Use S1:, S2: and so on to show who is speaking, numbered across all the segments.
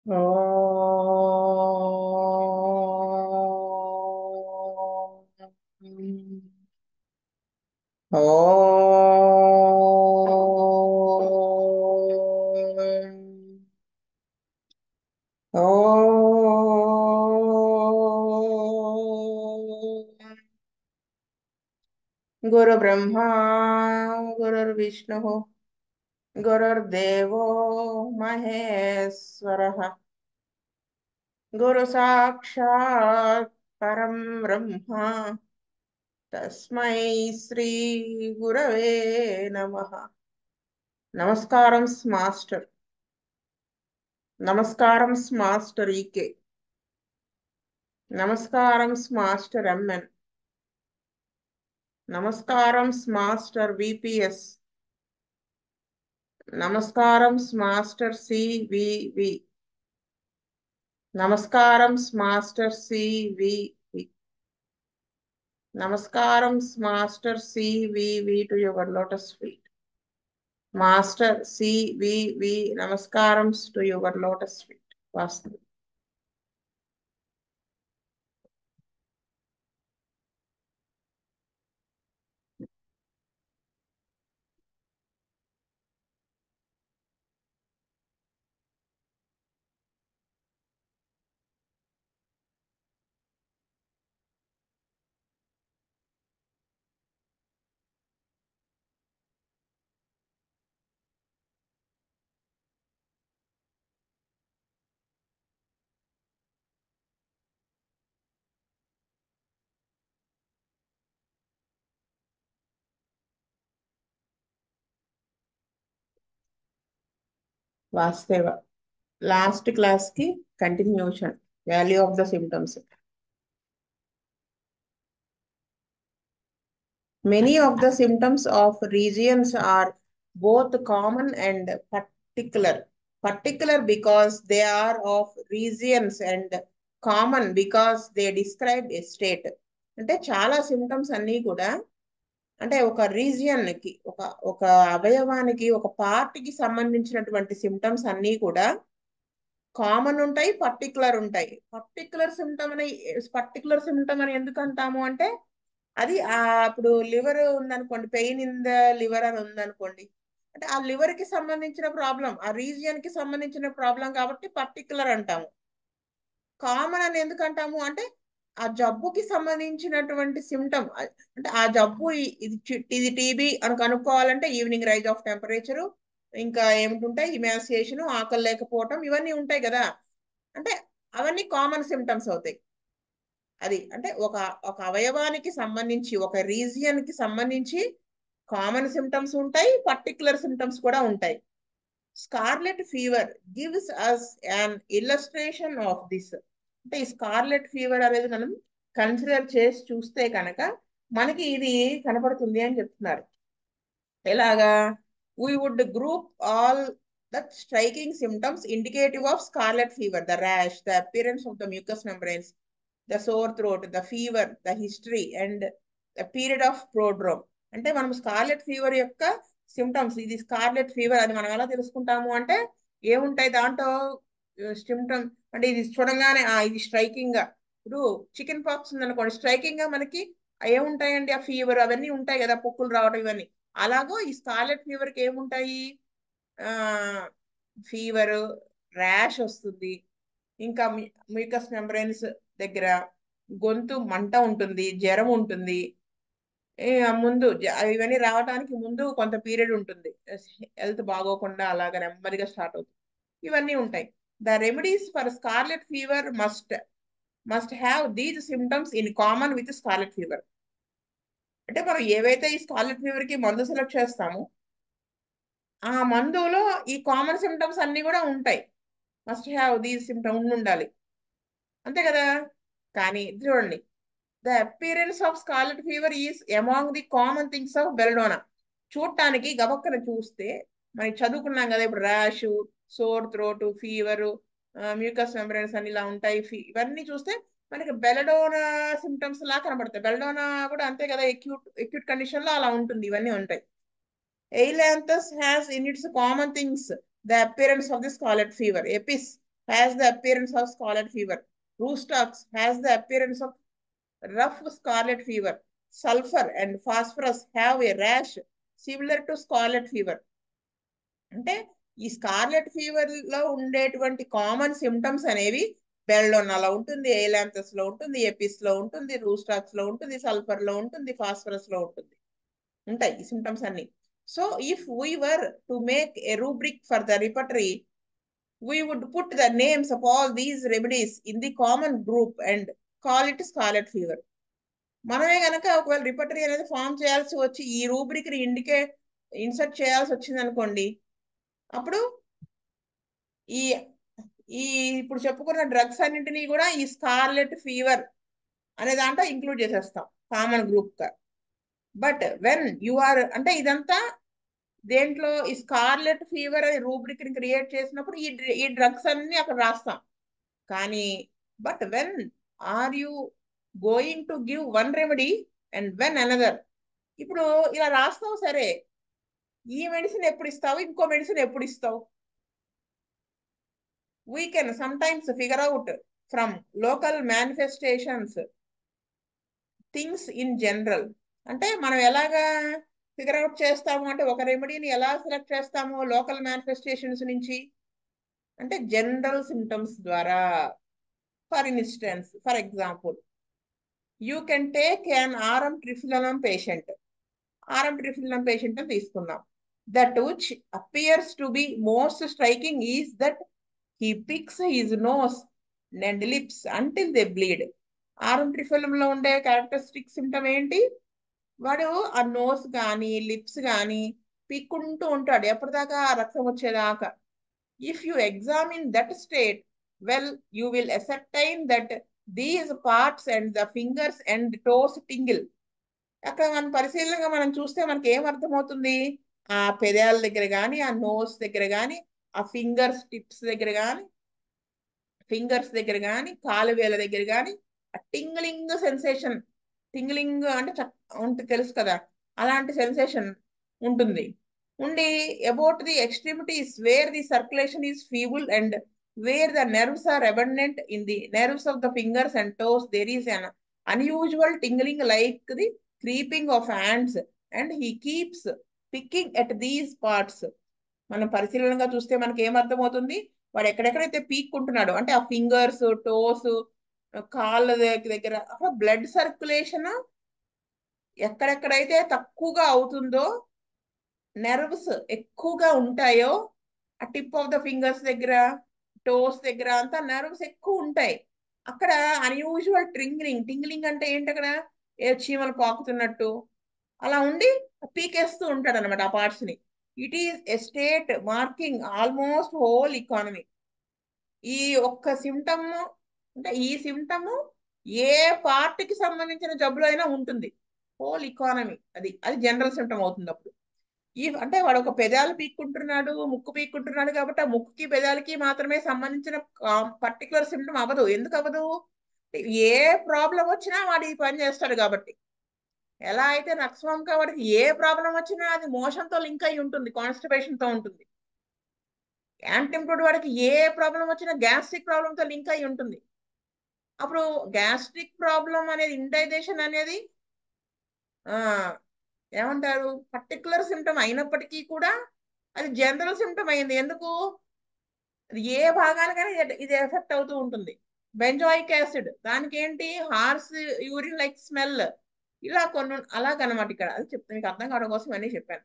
S1: ఓం ఓం ఓం గురు బ్రహ్మా గురుర్విష్ణు గురుర్దేవో మహేశ్వరః గురు సాక్షాత్ పరం బ్రహ్మ తస్మై శ్రీ గురవే నమః. నమస్కారం మాస్టర్. నమస్కారం మాస్టర్ ఈకే. నమస్కారం మాస్టర్ ఎంఎన్. నమస్కారం మాస్టర్ విపిఎస్. నమస్కారం మాస్టర్ సివివి. నమస్కారం మాస్టర్ సివివి. నమస్కారం master CVV to your lotus feet. Master CVV నమస్కారం టు యువర్ లోటస్ ఫీట్. వాస్తు వాస్తవ లాస్ట్ క్లాస్ కి continuation. Value of the symptoms. Many of the symptoms of regions are both common and particular. Particular because they are of regions and common because they describe a state. అంటే చాలా symptoms అన్నీ కూడా అంటే ఒక region కి ఒక ఒక అవయవానికి ఒక పార్ట్కి సంబంధించినటువంటి సిమ్టమ్స్ అన్నీ కూడా కామన్ ఉంటాయి, పర్టికులర్ ఉంటాయి. పర్టికులర్ సిమ్టమ్ అని ఎందుకు అంటాము అంటే అది ఇప్పుడు లివర్ ఉందనుకోండి, పెయిన్ ఇన్ ద లివర్ అని ఉందనుకోండి, అంటే ఆ లివర్ కి సంబంధించిన ప్రాబ్లం, ఆ రీజియన్ కి సంబంధించిన ప్రాబ్లం కాబట్టి పర్టికులర్ అంటాము. కామన్ అని ఎందుకు అంటాము అంటే ఆ జబ్బుకి సంబంధించినటువంటి సిమ్టమ్. అంటే ఆ జబ్బు ఇది టీబీ అని కనుక్కోవాలంటే ఈవినింగ్ రైజ్ ఆఫ్ టెంపరేచరు, ఇంకా ఏమిటుంటాయి, ఇమాసియేషన్, ఆకలి లేకపోవటం, ఇవన్నీ ఉంటాయి కదా. అంటే అవన్నీ కామన్ సిమ్టమ్స్ అవుతాయి. అది అంటే ఒక ఒక అవయవానికి సంబంధించి ఒక రీజియన్ కి సంబంధించి కామన్ సిమ్టమ్స్ ఉంటాయి, పర్టికులర్ సిమ్టమ్స్ కూడా ఉంటాయి. Scarlet fever gives us an illustration of this. అంటే ఈ స్కార్లెట్ ఫీవర్ అనేది మనం కన్సిడర్ చేసి చూస్తే కనుక మనకి ఇది కనపడుతుంది అని చెప్తున్నారు. ఎలాగా? we would group all the striking symptoms indicative of scarlet fever: the rash, the appearance of the mucous membranes, the sore throat, the fever, the history, and the period of prodrome. అంటే మనం scarlet fever యొక్క symptoms, ఇది scarlet fever అని మనం ఎలా తెలుసుకుంటాము అంటే ఏముంటాయి దాంట్లో సిమ్టమ్. అంటే ఇది చూడంగానే ఇది స్ట్రైకింగ్ గా, ఇప్పుడు చికెన్ పాక్స్ ఉందనుకోండి, స్ట్రైకింగ్ గా మనకి ఏముంటాయండి, ఆ ఫీవర్ అవన్నీ ఉంటాయి కదా, పొక్కులు రావడం ఇవన్నీ. అలాగో ఈ స్కార్లెట్ ఫీవర్ కి ఏముంటాయి, ఆ ఫీవర్, ర్యాష్ వస్తుంది, ఇంకా మ్యూకస్ మెంబ్రెన్స్ దగ్గర గొంతు మంట ఉంటుంది, జ్వరం ఉంటుంది. ముందు ఇవన్నీ రావడానికి ముందు కొంత పీరియడ్ ఉంటుంది, హెల్త్ బాగోకుండా అలాగ నెమ్మదిగా స్టార్ట్ అవుతుంది, ఇవన్నీ ఉంటాయి. The remedies for scarlet fever must have these symptoms in common with scarlet fever. అంటే మనం ఏవైతే ఈ స్కార్లెట్ ఫీవర్ కి మందు సెలెక్ట్ చేస్తామో ఆ మందులో ఈ కామన్ సిమ్టమ్స్ అన్ని కూడా ఉంటాయి. మస్ట్ హ్యావ్ దీస్ సిమ్టమ్ ఉండాలి, అంతే కదా. కానీ చూడండి, the appearance of scarlet fever is among the common things of belladonna. చూడటానికి గబక్కన చూస్తే మనకి చదువుకున్నాం కదా, ఇప్పుడు rash, sore throat, fever, mucus membranes అని ఇలా ఉంటాయి. ఇవన్నీ చూస్తే మనకి బెలడోనా సిమ్టమ్స్ లా కనబడతాయి. బెలడోనా కూడా అంతే కదా, ఎక్యూట్ ఎక్యూట్ కండిషన్ లో అలా ఉంటుంది, ఇవన్నీ ఉంటాయి. Ailanthus has in its common things the appearance of the scarlet fever. Apis has the appearance of scarlet fever. Roostox has the appearance of rough scarlet fever. Sulfur and phosphorus have a rash similar to scarlet fever. అంటే ఈ scarlet fever లో ఉండేటువంటి common symptoms అనేవి బెల్డోనాలో ఉంటుంది, ఎయిలాంథస్ లో ఉంటుంది, Apis లో ఉంటుంది, రూస్టాక్స్ లో ఉంటుంది, సల్ఫర్ లో ఉంటుంది, ఫాస్ఫరస్ లో ఉంటుంది, ఉంటాయి ఈ సిమ్టమ్స్ అన్ని. So if we were to make a rubric for the repertory, we would put the names of all these remedies in the common group and call it scarlet fever. మనమే గనక ఒకవేళ రిపటరీ అనేది form చేయాల్సి వచ్చి ఈ rubric ని insert చేయాల్సి వచ్చింది అనుకోండి, అప్పుడు ఈ ఈ ఇప్పుడు చెప్పుకున్న డ్రగ్స్ అన్నింటినీ కూడా ఈ స్కార్లెట్ ఫీవర్ అనే దాంట్లో ఇంక్లూడ్ చేసేస్తాం కామన్ గ్రూప్ గా. బట్ వెన్ యు ఆర్ అంటే ఇదంతా దేంట్లో ఈ స్కార్లెట్ ఫీవర్ అనే రూబ్రిక్ ని క్రియేట్ చేసినప్పుడు ఈ డ్రగ్స్ అన్ని అక్కడ రాస్తాం. కానీ but when are you going to give one remedy and when another, ఇప్పుడు ఇలా రాస్తావు సరే, ఈ మెడిసిన్ ఎప్పుడు ఇస్తావు, ఇంకో మెడిసిన్ ఎప్పుడు ఇస్తావు? We can sometimes figure out from local manifestations things in general. అంటే మనం ఎలాగా ఫిగర్ అవుట్ చేస్తాము అంటే ఒక రెమెడీని ఎలా సెలెక్ట్ చేస్తాము లోకల్ మేనిఫెస్టేషన్స్ నుంచి అంటే జనరల్ సిమ్టమ్స్ ద్వారా. For example you can take an arum triphyllum patient. Arum triphyllum patient అని తీసుకుందాం. That which appears to be most striking is that he picks his nose and lips until they bleed. Arum ట్రిఫిలింలో ఉండే characteristic symptom ఏంటి? వాడు ఆ nose కానీ lips కానీ పీక్కుంటూ ఉంటాడు ఎప్పటిదాకా ఆ రక్తం వచ్చేదాకా. If you examine that state well you will ascertain that these parts and the fingers and toes tingle. అక్కడ మనం పరిశీలనగా మనం చూస్తే మనకి ఏం అర్థమవుతుంది? ఆ పెదాల దగ్గర కానీ, ఆ నోస్ దగ్గర కానీ, ఆ ఫింగర్స్ దగ్గర కానీ, కాలు వేల దగ్గర కానీ ఆ టింగ్లింగ్ సెన్సేషన్, టింగ్లింగ్ అంటే తెలుసు కదా, అలాంటి సెన్సేషన్ ఉంటుంది. ఉండి about the extremities where the circulation is feeble and where the nerves are abundant in the nerves of the fingers and toes there is an unusual tingling like the creeping of hands and he keeps picking at these parts. మనం పరిశీలనగా చూస్తే మనకి ఏమర్థమవుతుంది? వాడు ఎక్కడెక్కడైతే పీక్కుంటున్నాడు అంటే ఆ fingers, toes, కాళ్ళ దగ్గర బ్లడ్ సర్క్యులేషన్ ఎక్కడెక్కడైతే తక్కువగా అవుతుందో, నెర్వ్స్ ఎక్కువగా ఉంటాయో, ఆ టిప్ ఆఫ్ ద ఫింగర్స్ దగ్గర, టోస్ దగ్గర అంతా నెర్వ్స్ ఎక్కువ ఉంటాయి. అక్కడ అన్యూజువల్ టింగ్లింగ్ అంటే ఏంటి? అక్కడ ఏ చీమలు పాకుతున్నట్టు అలా ఉండి పీకేస్తూ ఉంటాడు అనమాట ఆ పార్ట్స్ ని. It is a state marking almost whole economy. ఈ ఒక్క సిమ్టమ్ అంటే ఈ సిమ్టమ్ ఏ పార్ట్ కి సంబంధించిన జబ్బులు అయినా ఉంటుంది. హోల్ ఎకానమీ అది జనరల్ సిమ్టమ్ అవుతుంది అప్పుడు. అంటే వాడు ఒక పెదాలు పీక్కుంటున్నాడు, ముక్కు పీక్కుంటున్నాడు కాబట్టి ఆ ముక్కుకి పెదాలకి మాత్రమే సంబంధించిన పర్టికులర్ సిమ్టమ్ అవ్వదు. ఎందుకు అవ్వదు? ఏ ప్రాబ్లం వచ్చినా వాడు ఈ పని చేస్తాడు కాబట్టి. ఎలా అయితే నక్సవంక వాడికి ఏ ప్రాబ్లం వచ్చినా అది మోషన్తో లింక్ అయి ఉంటుంది, కాన్స్టిపేషన్ తో ఉంటుంది. యాంటింప్టోడ్ వాడికి ఏ ప్రాబ్లం వచ్చినా గ్యాస్ట్రిక్ ప్రాబ్లంతో లింక్ అయి ఉంటుంది. అప్పుడు గ్యాస్ట్రిక్ ప్రాబ్లం అనేది, ఇండైజెషన్ అనేది ఏమంటారు పర్టికులర్ సిమ్టమ్ అయినప్పటికీ కూడా అది జనరల్ సిమ్టమ్ అయింది. ఎందుకు? అది ఏ భాగానికైనా ఇది ఎఫెక్ట్ అవుతూ ఉంటుంది. బెంజాయిక్ యాసిడ్ దానికి ఏంటి? హార్స్ యూరిన్ లైక్ స్మెల్, ఇలా కొన్ని అలాగనమాట. ఇక్కడ అది చెప్తాను మీకు అర్థం కావడం కోసం అన్నీ చెప్పాను.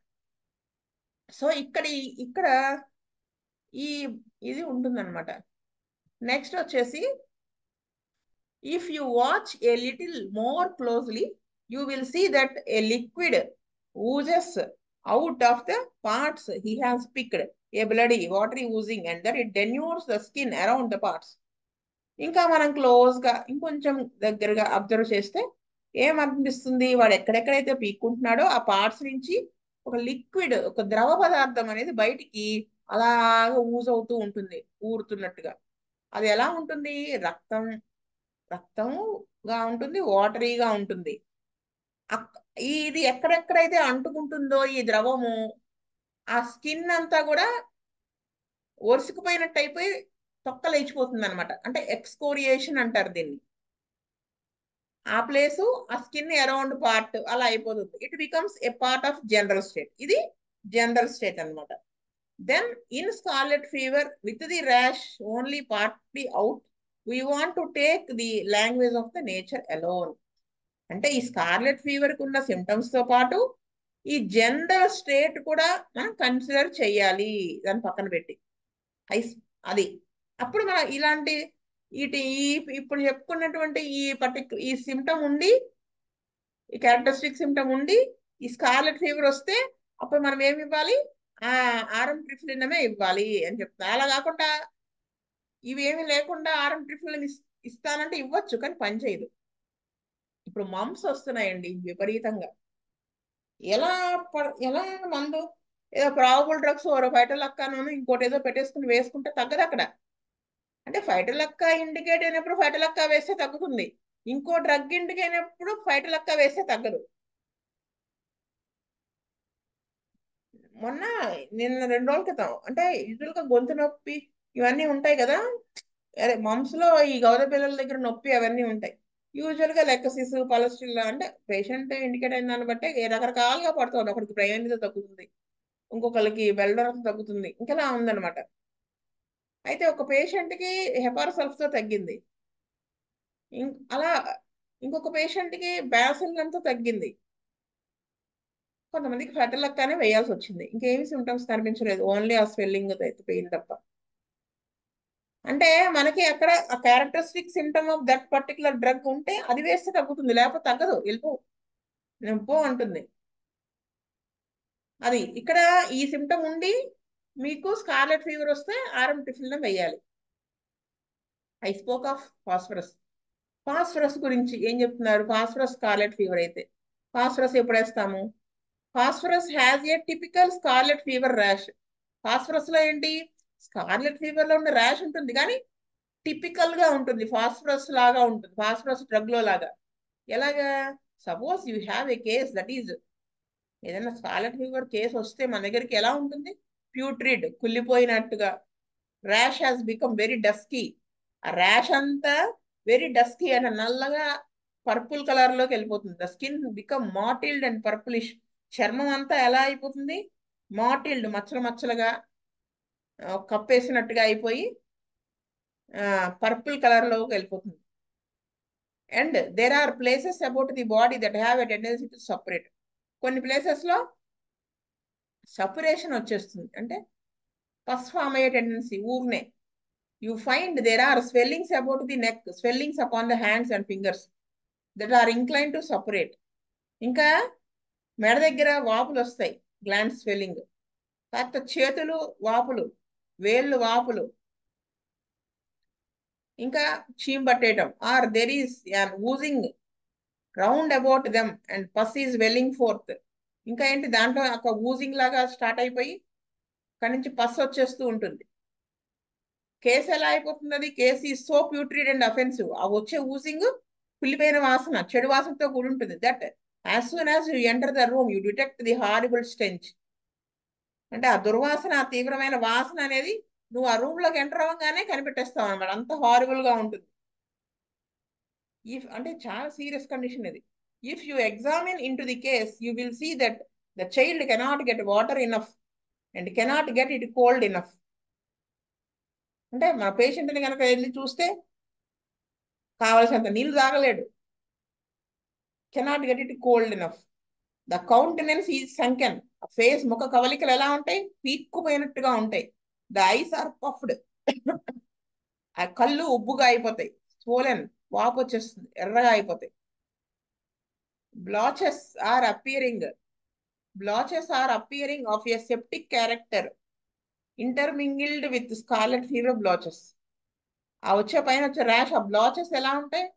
S1: సో ఇక్కడ ఈ ఇది ఉంటుందన్నమాట. నెక్స్ట్ వచ్చేసి if you watch a little more closely you will see that a liquid oozes out of the parts he has picked, a bloody watery oozing, and that it denures the skin around the parts. ఇంకా మనం close గా ఇంకొంచెం దగ్గరగా observe చేస్తే ఏమనిపిస్తుంది? వాడు ఎక్కడెక్కడైతే పీక్కుంటున్నాడో ఆ పార్ట్స్ నుంచి ఒక లిక్విడ్, ఒక ద్రవ పదార్థం అనేది బయటికి అలాగా ఊజ్ అవుతూ ఉంటుంది, ఊరుతున్నట్టుగా. అది ఎలా ఉంటుంది? రక్తంగా ఉంటుంది, వాటరీగా ఉంటుంది. ఇది ఎక్కడెక్కడైతే అంటుకుంటుందో ఈ ద్రవము, ఆ స్కిన్ అంతా కూడా ఒరుసుకుపోయినట్టు అయిపోయి తొక్క లేచిపోతుంది అనమాట. అంటే ఎక్స్కోరియేషన్ అంటారు దీన్ని. ఆ ప్లేసు ఆ స్కిన్ అరౌండ్ పార్ట్ అలా అయిపోతుంది. It becomes a part of general state. ఇది జనరల్ స్టేట్ అనమాట. Then in scarlet fever with the rash only partly out, we want to take the language of the nature alone. అంటే ఈ scarlet fever కు ఉన్న symptoms తో పాటు ఈ general state కూడా మనం కన్సిడర్ చేయాలి, దాన్ని పక్కన పెట్టి. ఐస్ అది అప్పుడు మనం ఇలాంటి ఈ ఇప్పుడు చెప్పుకున్నటువంటి ఈ సిమ్టమ్ ఉండి, ఈ క్యారెక్టరిస్టిక్ సిమ్టమ్ ఉండి ఈ స్కార్లెట్ ఫీవర్ వస్తే అప్పుడు మనం ఏమి ఇవ్వాలి? ఆ ఆరం ట్రిఫ్లినమే ఇవ్వాలి అని చెప్తున్నా. అలా కాకుండా ఇవేమి లేకుండా ఆరం ట్రిఫ్లిన్ ఇస్తానంటే ఇవ్వచ్చు, కానీ పని చేయదు. ఇప్పుడు మమ్స్ వస్తున్నాయండి విపరీతంగా. ఎలా ఎలా మందు ఏదో ప్రాబుల్ డ్రగ్స్ ఓరో ఫైటలక్కాను ఇంకోటి ఏదో పెట్టేసుకుని వేసుకుంటే తగ్గదు అక్కడ. అంటే ఫైటలక్క ఇండికేట్ అయినప్పుడు ఫైటలక్క వేస్తే తగ్గుతుంది, ఇంకో డ్రగ్ ఇండికేట్ అయినప్పుడు ఫైటలక్క వేస్తే తగ్గదు. మొన్న నిన్న 2 రోజుల క్రితం అంటే యూజువల్గా గొంతు నొప్పి ఇవన్నీ ఉంటాయి కదా. అదే మమ్స్ లో ఈ గౌర పిల్లల దగ్గర నొప్పి అవన్నీ ఉంటాయి. యూజువల్ గా లెక్కసిస్ కొలెస్ట్రాల్ అంటే పేషెంట్ ఇండికేట్ అయిన దాన్ని బట్టి రకరకాలుగా పడుతుంది. ఒకరికి ప్రయాణిత తగ్గుతుంది, ఇంకొకరికి బెల్డరం తగ్గుతుంది, ఇంకెలా ఉందన్నమాట. అయితే ఒక పేషెంట్ కి హెపారసల్ఫ్ తో తగ్గింది, అలా ఇంకొక పేషెంట్ కి బ్యాసిల్లంతో తగ్గింది, కొంతమందికి ఫెటలక్కానే వేయాల్సి వచ్చింది. ఇంకేమి సిమ్టమ్స్ కనిపించలేదు, ఓన్లీ ఆ స్వెల్లింగ్ అయితే పెయిన్ తప్ప. అంటే మనకి అక్కడ ఆ characteristic symptom of that particular drug ఉంటే అది వేస్తే తగ్గుతుంది, లేకపోతే తగ్గదు, వెళ్ళిపో అంటుంది. అది ఇక్కడ ఈ సిమ్టమ్ ఉండి మీకు స్కార్లెట్ ఫీవర్ వస్తే ఆరం టిఫిన్ వేయాలి. I spoke of phosphorus. Phosphorus గురించి ఏం చెప్తున్నారు? ఫాస్ఫరస్ స్కార్లెట్ ఫీవర్ అయితే ఫాస్ఫరస్ ఎప్పుడు వేస్తాము? Phosphorus has a typical scarlet fever rash. Phosphorus లో ఏంటి? స్కార్లెట్ ఫీవర్ లో ఉన్న ర్యాష్ ఉంటుంది, కానీ టిపికల్ గా ఉంటుంది, ఫాస్ఫరస్ లాగా ఉంటుంది, ఫాస్ఫరస్ డ్రగ్ లో లాగా. ఎలాగా? Suppose you have a case that is, ఏదైనా స్కార్లెట్ ఫీవర్ కేసు వస్తే మన దగ్గరికి ఎలా ఉంటుంది? ప్యూట్రిడ్, కుళ్ళిపోయినట్టుగా. Rash has become very dusky. ఆ ర్యాష్ అంతా వెరీ డస్కీ అంటే నల్లగా పర్పుల్ కలర్ లోకి వెళ్ళిపోతుంది. The skin become mottled and purplish. చర్మం అంతా ఎలా అయిపోతుంది? మాటిల్డ్, మచ్చలు మచ్చలుగా కప్పేసినట్టుగా అయిపోయి పర్పుల్ కలర్ లోకి వెళ్ళిపోతుంది. And there are places about the body that have a tendency to separate. కొన్ని ప్లేసెస్ లో సపరేషన్ వచ్చేస్తుంది, అంటే పస్ ఫామ్ అయ్యే టెండెన్సీ ఊరినే. You find there are swellings about the neck, swellings upon the hands and fingers that are incline to separate. ఇంకా మెడ దగ్గర వాపులు వస్తాయి, గ్లాండ్ స్వెల్లింగ్. కాస్త చేతులు వాపులు, వేళ్ళు వాపులు, ఇంకా చీమ్ పట్టేయటం. Are there is an oozing round about them and pus is welling forth. ఇంకా ఏంటి, దాంట్లో ఒక ఊజింగ్ లాగా స్టార్ట్ అయిపోయి అక్కడి నుంచి పస్ వచ్చేస్తూ ఉంటుంది. కేసు ఎలా అయిపోతుంది? అది కేసు ఈ సో ప్యూట్రిడ్ అండ్ అఫెన్సివ్. ఆ వచ్చే ఊజింగ్ కుళ్ళిపోయిన వాసన, చెడు వాసనతో కూడి ఉంటుంది. That as soon as you enter the room you detect the horrible stench. అంటే ఆ దుర్వాసన, ఆ తీవ్రమైన వాసన అనేది నువ్వు ఆ రూమ్ లోకి ఎంటర్ అవ్వగానే కనిపెట్టేస్తావు అనమాట, అంత హారిబుల్ గా ఉంటుంది. అంటే చాలా సీరియస్ కండిషన్ ఇది. If you examine into the case you will see that the child cannot get water enough and cannot get it cold enough. అంటే మన పేషెంట్ని కనుక వెళ్ళి చూస్తే కావలసినంత నీళ్ళు తాగలేడు, cannot get it cold enough. The countenance is sunken. Face, ముఖ కవలికలు ఎలా ఉంటాయి? పీక్కుపోయినట్టుగా ఉంటాయి. The eyes are puffed. ఆ కళ్ళు ఉబ్బుగా అయిపోతాయి. స్వోలెన్, వాపు వచ్చేస్తుంది, ఎర్రగా అయిపోతాయి. Blotches are appearing. Blotches are appearing of a septic character intermingled with scarlet fever blotches. ఆ వచ్చే పైన వచ్చే ర్యాష్, ఆ బ్లాచెస్ ఎలా ఉంటాయి?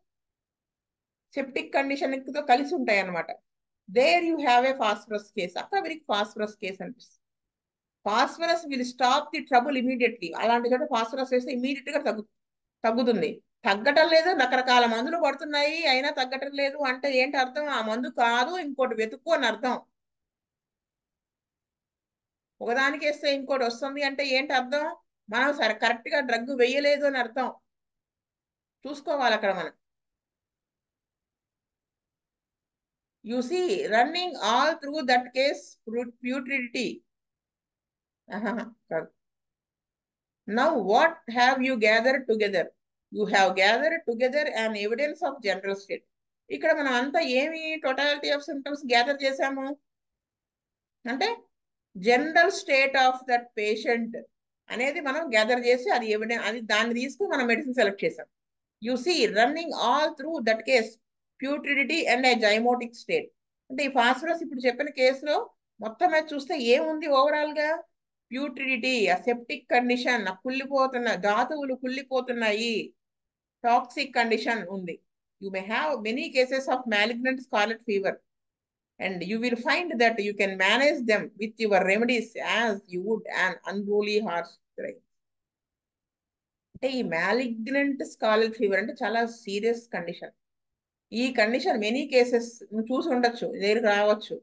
S1: సెప్టిక్ కండిషన్ తో కలిసి ఉంటాయి అనమాట. There you have a phosphorus case. అక్కడ వీరికి ఫాస్ఫరస్ కేస్ అనిపిస్తుంది. Phosphorus will stop the trouble immediately. అలాంటి చోట ఫాస్ఫరస్ వేస్తే ఇమీడియట్ గా తగ్గుతుంది. తగ్గటం లేదు, రకరకాల మందులు పడుతున్నాయి అయినా తగ్గటం లేదు అంటే ఏంటి అర్థం? ఆ మందు కాదు, ఇంకోటి వెతుక్కో అని అర్థం. ఒకదానికి వేస్తే ఇంకోటి వస్తుంది అంటే ఏంటి అర్థం? మనం సరే కరెక్ట్ గా డ్రగ్ వేయలేదు అని అర్థం. చూసుకోవాలి అక్కడ మనం. You see running all through that case putridity. Now what have you gathered together? You have gathered together an evidence of general state. ఇక్కడ మనం అంతా ఏమి టోటాలిటీ ఆఫ్ సిమ్టమ్స్ గ్యాదర్ చేశాము అంటే general state of that patient అనేది మనం gather చేసి అది ఎవిడెన్స్, అది దాన్ని తీసుకుని మనం మెడిసిన్ సెలెక్ట్ చేసాం. You see running all through that case putridity and a zymotic state. అంటే ఈ ఫాస్ఫరస్ ఇప్పుడు చెప్పిన కేసులో మొత్తం మీద చూస్తే ఏముంది ఓవరాల్ గా? ప్యూట్రిడిటీ, అసెప్టిక్ కండిషన్, కుళ్ళిపోతున్న ధాతువులు కుళ్ళిపోతున్నాయి, టాక్సిక్ కండిషన్ ఉంది. You may have many cases of malignant scarlet fever and you will find that you can manage them with your remedies as you would an unruly horse race. అంటే ఈ malignant scarlet fever అంటే చాలా serious condition. ఈ condition many cases నువ్వు చూసి ఉండొచ్చు, దగ్గరికి రావచ్చు.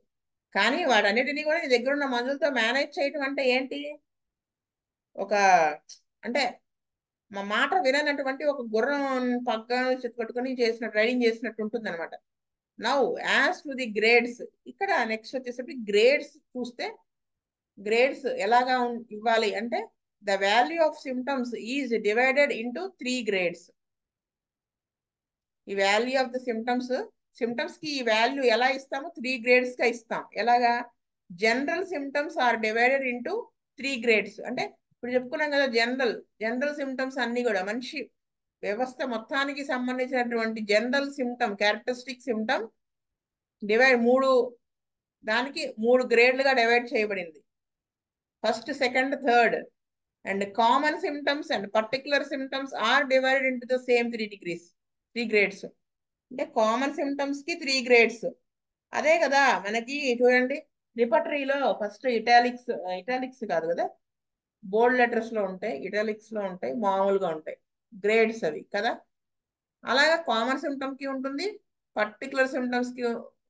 S1: కానీ వాటన్నిటినీ కూడా నీ దగ్గర ఉన్న మందులతో మేనేజ్ చేయటం అంటే ఏంటి? ఒక అంటే మా మాట విననటువంటి ఒక గుర్రం పగ్గాలు పట్టుకొని చేసిన రైడింగ్ చేసినట్టు ఉంటుంది అనమాట. Now as to the grades, ఇక్కడ నెక్స్ట్ వచ్చేసరికి గ్రేడ్స్ చూస్తే గ్రేడ్స్ ఎలాగా ఇవ్వాలి అంటే the value of symptoms is divided into 3 grades. ఈ వాల్యూ ఆఫ్ ద సిమ్టమ్స్ కి ఈ వాల్యూ ఎలా ఇస్తాము? 3 గ్రేడ్స్ గా ఇస్తాం. ఎలాగా? General symptoms are divided into 3 grades. అంటే ఇప్పుడు చెప్పుకున్నాం కదా, జనరల్ సిమ్టమ్స్ అన్ని కూడా మనిషి వ్యవస్థ మొత్తానికి సంబంధించినటువంటి general symptom, characteristic symptom divide దానికి 3 గ్రేడ్లుగా డివైడ్ చేయబడింది. First, second, third. And common symptoms and particular symptoms are divided into the same 3 grades. అంటే కామన్ సిమ్టమ్స్ కి 3 గ్రేడ్స్. అదే కదా మనకి చూడండి రిపటరీలో ఫస్ట్ ఇటాలిక్స్ కాదు కదా, బోల్డ్ లెటర్స్ లో ఉంటాయి, ఇటాలిక్స్ లో ఉంటాయి, మామూలుగా ఉంటాయి గ్రేడ్స్ అవి కదా. అలాగే కామన్ సిమ్టమ్ కి ఉంటుంది, పర్టికులర్ సిమ్టమ్స్ కి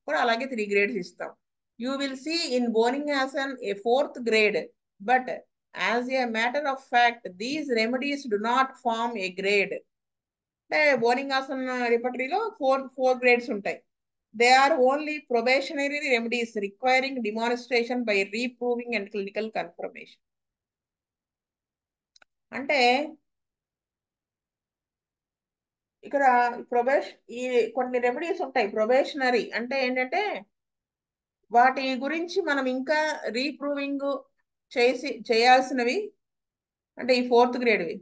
S1: కూడా అలాగే 3 గ్రేడ్స్ ఇస్తాం. You will see in Boenninghausen a 4th grade, but as a matter of fact these remedies do not form a grade. అంటే బోరింగ్హాసన్ రిపటరీలో 4 గ్రేడ్స్ ఉంటాయి. They are only probationary remedies requiring demonstration by reproving and clinical confirmation. అంటే ఇక్కడ ఈ కొన్ని remedies ఉంటాయి probationary. అంటే ఏంటంటే వాటి గురించి మనం ఇంకా రీప్రూవింగ్ చేయాల్సినవి, అంటే ఈ 4th గ్రేడ్వి.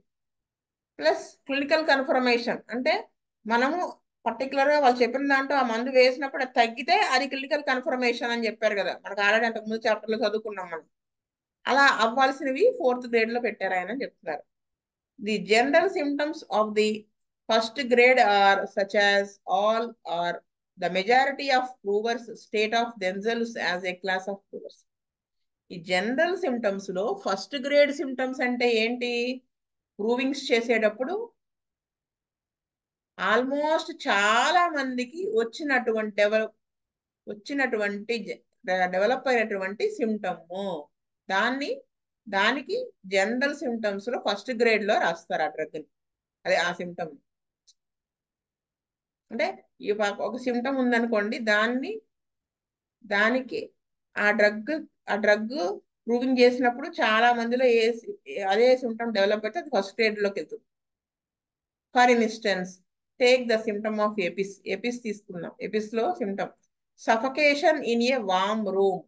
S1: ప్లస్ క్లినికల్ కన్ఫర్మేషన్ అంటే మనము పర్టికులర్గా వాళ్ళు చెప్పిన దాంట్లో ఆ మందు వేసినప్పుడు అది తగ్గితే అది క్లినికల్ కన్ఫర్మేషన్ అని చెప్పారు కదా, మనకు ఆల్రెడీ అంతకుముందు చాప్టర్లో చదువుకున్నాం మనం. అలా అవ్వాల్సినవి 4th గ్రేడ్లో పెట్టారు ఆయన చెప్తున్నారు. The general symptoms of the first grade are such as all or the majority of provers state of themselves as a class of provers. ఈ జనరల్ సిమ్టమ్స్ లో ఫస్ట్ గ్రేడ్ సిమ్టమ్స్ అంటే ఏంటి? ప్రూవింగ్స్ చేసేటప్పుడు almost చాలా మందికి వచ్చినటువంటి develop అయినటువంటి symptom. దానికి జనరల్ సిమ్టమ్స్ లో ఫస్ట్ గ్రేడ్ లో రాస్తారు ఆ డ్రగ్ ని, అదే ఆ సిమ్టమ్. అంటే ఒక సిమ్టమ్ ఉందనుకోండి, దానికి ఆ డ్రగ్ ప్రూవింగ్ చేసినప్పుడు చాలా మందిలో అదే సిమ్టమ్ డెవలప్ అయితే అది ఫస్ట్ గ్రేడ్ లోకి వెళ్తుంది. For instance take the symptom of apis తీసుకుందాం. ఎపిస్ లో symptom suffocation in a warm room.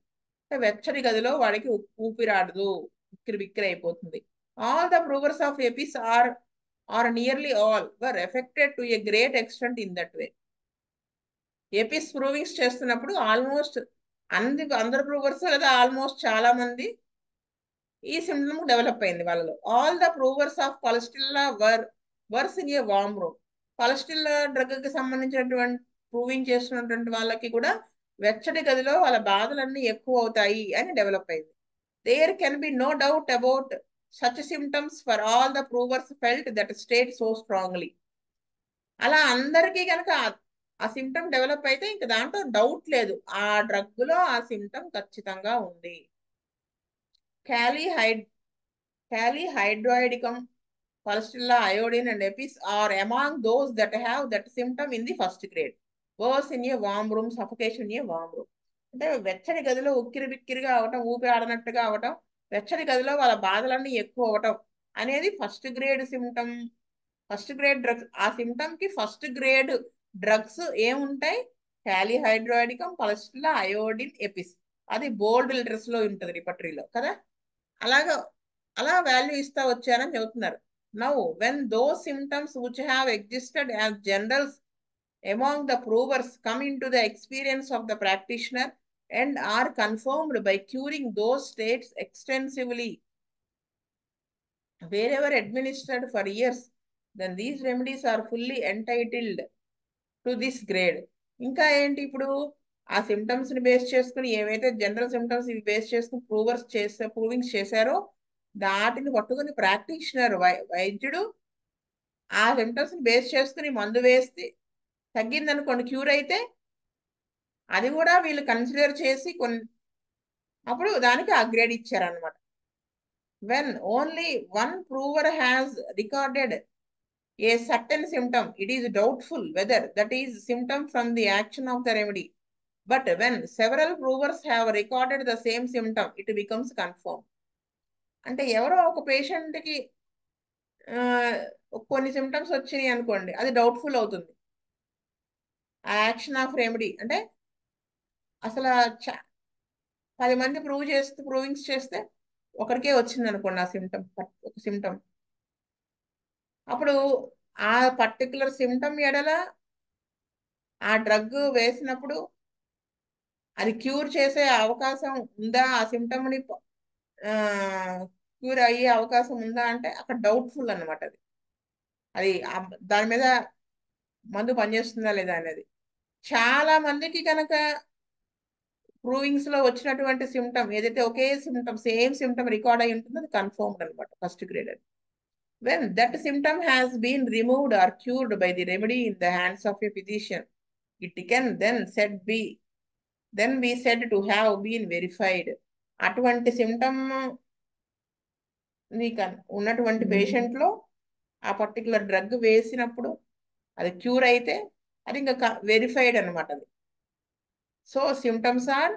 S1: వెచ్చని గదిలో వాడికి ఊపిరాడదు, ఉక్కిరి బిక్కిరి అయిపోతుంది. All the provers of apis are nearly all were affected to a great extent in that way. Apis provings చేస్తున్నప్పుడు ఆల్మోస్ట్ అందరు ప్రూవర్స్ లేదా ఆల్మోస్ట్ చాలా మంది ఈ సిమ్టమ్ డెవలప్ అయింది వాళ్ళలో. All the provers of pulsatilla worse in a warm room. కొలెస్ట్రిల్ drug కి సంబంధించినటువంటి ప్రూవింగ్ చేస్తున్నటువంటి వాళ్ళకి కూడా వెచ్చటి గదిలో వాళ్ళ బాధలన్నీ ఎక్కువ అవుతాయి అని డెవలప్ అయింది. There can be no doubt about such symptoms for all the provers felt that state so strongly. అలా అందరికీ కనుక ఆ సిమ్టమ్ డెవలప్ అయితే ఇంక దాంట్లో డౌట్ లేదు, ఆ డ్రగ్ లో ఆ సిమ్టమ్ ఖచ్చితంగా ఉంది. క్యాలీహైడ్ Calihydroidicum, Pulsatilla, iodine, and epis are among those that have that symptom in the first grade. Worse in a warm room, suffocation in a warm room. అంటే వెచ్చని గదిలో ఉక్కిరి బిక్కిరిగా అవటం, ఊపి ఆడనట్టుగా అవటం, వెచ్చని గదిలో వాళ్ళ బాధలన్నీ ఎక్కువ అవటం అనేది first grade symptom. First grade drugs, ఆ సిమ్టమ్ కి ఫస్ట్ గ్రేడ్ డ్రగ్స్ ఏముంటాయి? క్యాలిహైడ్రాయిడికం, పలస్టిల్లా, అయోడిన్, ఎపిస్. అది బోల్డ్ లెటర్స్ లో ఉంటుంది రిపటరీలో కదా. అలాగా అలా వాల్యూ ఇస్తా వచ్చారని చెబుతున్నారు. Now when those symptoms which have existed as generals among the provers come into the experience of the practitioner and are confirmed by curing those states extensively wherever administered for years, then these remedies are fully entitled to this grade. ఇంకా ఏంటి ఇప్పుడు ఆ symptoms ని base చేసుకుని ఏవైతే general symptoms ఇవి base చేసుకుని provings చేశారో వాటిని పట్టుకుని ప్రాక్టీషనర్ వైద్యుడు ఆ సిమ్టమ్స్ ని బేస్ చేసుకుని మందు వేస్తే తగ్గిందనుకోండి, క్యూర్ అయితే అది కూడా వీళ్ళు కన్సిడర్ చేసి అప్పుడు దానికి ఆ గ్రేడ్ ఇచ్చారనమాట. When only one prover has recorded a certain symptom, it is doubtful whether that is symptom from the action of the remedy. But when several provers have recorded the same symptom, it becomes confirmed. అంటే ఎవరో ఒక పేషెంట్కి కొన్ని symptoms వచ్చినాయి అనుకోండి, అది doubtful అవుతుంది. ఆ యాక్షన్ ఆఫ్ రెమెడీ అంటే అసలు 10 మంది ప్రూవింగ్స్ చేస్తే ఒకరికే వచ్చింది అనుకోండి ఆ ఒక సిమ్టమ్. అప్పుడు ఆ పర్టికులర్ సిమ్టమ్ ఎడల ఆ డ్రగ్ వేసినప్పుడు అది క్యూర్ చేసే అవకాశం ఉందా, ఆ సిమ్టమ్ని క్యూర్ అయ్యే అవకాశం ఉందా అంటే అక్కడ డౌట్ఫుల్ అనమాట. అది దాని మీద మందు పనిచేస్తుందా లేదా అనేది. చాలా మందికి కనుక ప్రూవింగ్స్ లో వచ్చినటువంటి సిమ్టమ్ ఏదైతే ఒకే సిమ్టమ్ సేమ్ సిమ్టమ్ రికార్డ్ అయి ఉంటుందో అది కన్ఫర్మ్డ్ అనమాట ఫస్ట్ గ్రేడ్ అని. When that symptom has been removed or cured by the remedy in the hands of a physician, it can then be said to have been verified. అటువంటి symptom ఉన్నటువంటి patient లో ఆ particular drug వేసినప్పుడు అది cure అయితే అది ఇంకా verified అనమాట. అది సో సిమ్టమ్స్ ఆర్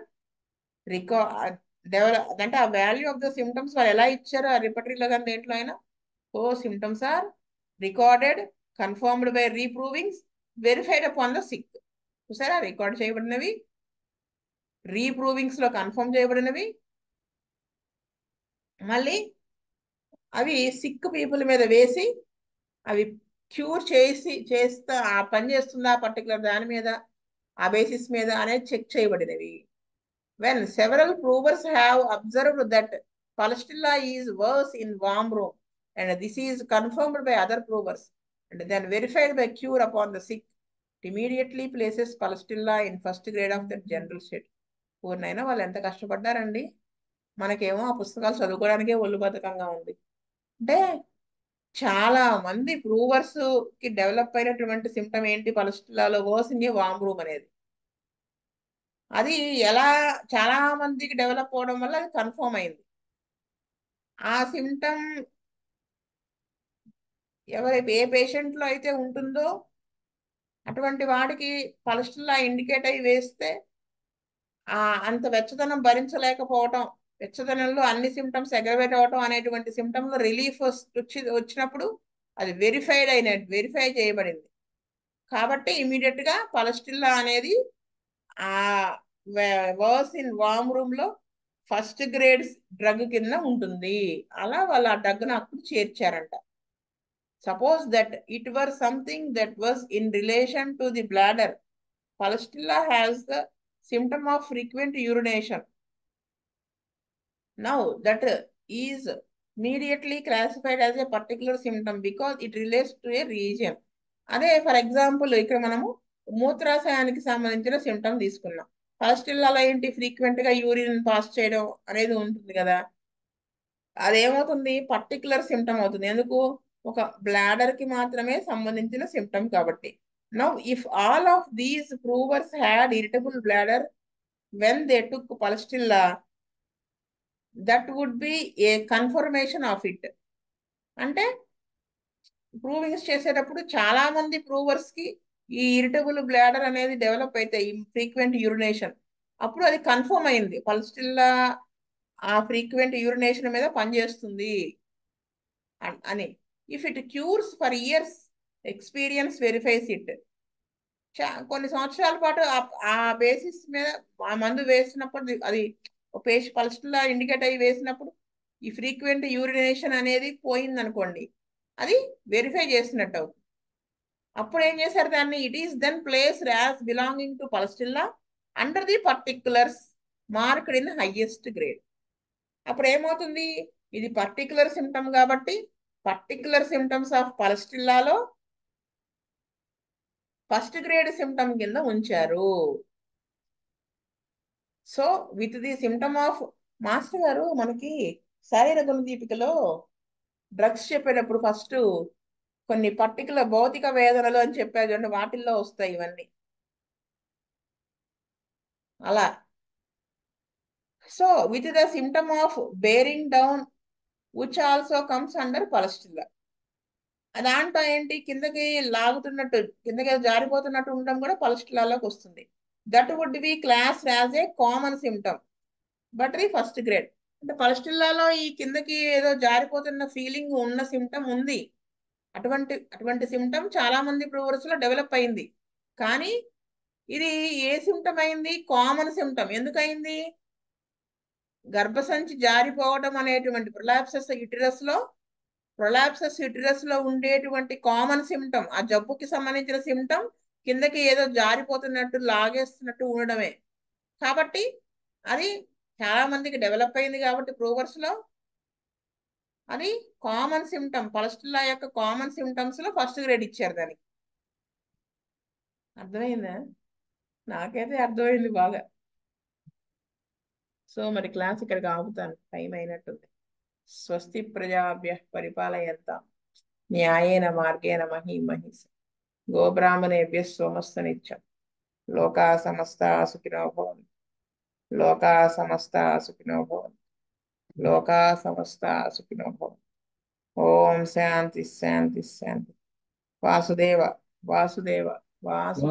S1: డెవలప్ అంటే ఆ వాల్యూ ఆఫ్ ద సిమ్టమ్స్ వాళ్ళు ఎలా ఇచ్చారో ఆ రిపటరీలో కానీ దేంట్లో అయినా, so symptoms are recorded, confirmed by reprovings, verified upon the sick. చూసారా, రికార్డ్ చేయబడినవి, రీప్రూవింగ్స్ లో కన్ఫర్మ్ చేయబడినవి, మళ్ళీ అవి సిక్ పీపుల్ మీద వేసి అవి క్యూర్ చేస్తా ఆ పని చేస్తుందా పర్టికులర్ దాని మీద, ఆ బేసిస్ మీద అనేది చెక్ చేయబడినవి. When several provers have observed that Pulsatilla is worse in warm room and this is confirmed by other provers and then verified by cure upon the sick, it immediately places Pulsatilla in first grade of the general state. పూర్ణైనా వాళ్ళు ఎంత కష్టపడ్డారండి, మనకేమో ఆ పుస్తకాలు చదువుకోవడానికే ఒళ్ళు బద్ధకంగా ఉంది. అంటే చాలా మంది ప్రూవర్స్ కి డెవలప్ అయినటువంటి సిమ్టమ్ ఏంటి, పలస్టిల్లాలో worse in a warm room అనేది. అది ఎలా చాలా మందికి డెవలప్ అవడం వల్ల అది కన్ఫర్మ్ అయింది. ఆ సిమ్టమ్ ఏ పేషెంట్ లో అయితే ఉంటుందో అటువంటి వాడికి పలస్టిల్లా ఇండికేట్ అయి వేస్తే అంత వెచ్చదనం భరించలేకపోవటం, వెచ్చదనంలో అన్ని సిమ్టమ్స్ అగ్రవేట్ అవటం అనేటువంటి సిమ్టమ్ లో రిలీఫ్ వచ్చినప్పుడు అది వెరిఫై చేయబడింది. కాబట్టి ఇమీడియట్ గా పలస్టిల్లా అనేది ఆ వర్స్ ఇన్ వామ్ రూమ్ లో ఫస్ట్ గ్రేడ్ డ్రగ్ కింద ఉంటుంది. అలా వాళ్ళు ఆ డ్రగ్ ను అప్పుడు చేర్చారంట. Suppose that it were something that was in relation to the bladder, Pulsatilla has the symptom of frequent urination. Now that is immediately classified as a particular symptom because it relates to a region. అదే for example ఇక్కడ మనము మూత్రాశయానికి సంబంధించిన symptom తీసుకున్నాం. Pulsatilla ఏంటి, frequent గా urine pass చేయడం అనేది ఉంటుంది కదా, అదేమవుతుంది పర్టికులర్ సిమ్టమ్ అవుతుంది. ఎందుకు, ఒక బ్లాడర్ కి మాత్రమే సంబంధించిన సిమ్టమ్ కాబట్టి. Now if all of these provers had irritable bladder when they took Pulsatilla, that would be a confirmation of it. అంటే ప్రూవింగ్స్ చేసేటప్పుడు చాలా మంది ప్రూవర్స్ కి ఈ ఇరిటబుల్ బ్లాడర్ అనేది డెవలప్ అవుతాయి, ఫ్రీక్వెంట్ యూరినేషన్. అప్పుడు అది కన్ఫర్మ్ అయింది, పల్స్టిల్లా ఆ ఫ్రీక్వెంట్ యూరినేషన్ మీద పనిచేస్తుంది అని. If it cures for years, experience verifies it. కొన్ని సంవత్సరాల పాటు ఆ బేసిస్ మీద ఆ మందు వేసినప్పుడు అది పేషెంట్ పల్స్టిల్లా ఇండికేట్ అయ్యి వేసినప్పుడు ఈ ఫ్రీక్వెంట్ యూరినేషన్ అనేది పోయింది అనుకోండి, అది వెరిఫై చేసినట్టు అవుతుంది. అప్పుడు ఏం చేశారు దాన్ని, it is then placed as belonging to pulsatilla under the particulars marked in highest grade. అప్పుడు ఏమవుతుంది, ఇది పర్టిక్యులర్ సిమ్టమ్ కాబట్టి పర్టిక్యులర్ సిమ్టమ్స్ ఆఫ్ పల్స్టిల్లాలో ఫస్ట్ గ్రేడ్ సిమ్టమ్ కింద ఉంచారు. So with the symptom of, master గారు మనకి శారీరక గుణదీపికలో డ్రగ్స్ చెప్పేటప్పుడు ఫస్ట్ కొన్ని పర్టికులర్ భౌతిక వేదనలు అని చెప్పారు చూడండి, వాటిల్లో వస్తాయి ఇవన్నీ అలా. So with the symptom of bearing down which also comes under pulsatilla. దాంట్లో ఏంటి, కిందకి లాగుతున్నట్టు, కిందకి జారిపోతున్నట్టు ఉండడం కూడా పలస్టిల్లాలోకి వస్తుంది. That would be class as a common symptom but the first grade. అంటే పలస్టిల్లాలో ఈ కిందకి ఏదో జారిపోతున్న ఫీలింగ్ ఉన్న సిమ్టమ్ ఉంది. అటువంటి సిమ్టమ్ చాలా మంది ప్రూవర్స్ లో డెవలప్ అయింది. కానీ ఇది ఏ సిమ్టమ్ అయింది, కామన్ సిమ్టమ్. ఎందుకయింది, గర్భసంచి జారిపోవడం అనేటువంటి ప్రొలాప్సస్ యుటిరస్ లో ఉండేటువంటి కామన్ సిమ్టమ్, ఆ జబ్బుకి సంబంధించిన సిమ్టమ్ కిందకి ఏదో జారిపోతున్నట్టు లాగేస్తున్నట్టు ఉండడమే. కాబట్టి అది చాలా మందికి డెవలప్ అయింది కాబట్టి ప్రూవర్స్ లో అది కామన్ సిమ్టమ్, పలస్టిల్లా యొక్క కామన్ సిమ్టమ్స్ లో ఫస్ట్ గ్రేడ్ ఇచ్చారు దానికి. అర్థమైందా? నాకైతే అర్థమైంది బాగా. సో మరి క్లాస్ ఇక్కడికి ఆపుతాను, టైం అయినట్టుంది. స్వస్తి ప్రజాభ్య పరిపాలయంతాం న్యాయేన మార్గేణ మహీం మహిష గోబ్రాహ్మణేభ్య సోమస్త నిత్యం. లోకా సమస్త సుఖినో భవంతు. లోకా సమస్త సుఖినో భవంతు. లోకా సమస్త సుఖినో భవంతు. ఓం శాంతి శాంతి శాంతి. వాసుదేవ వాసుదేవ వాసుదేవ.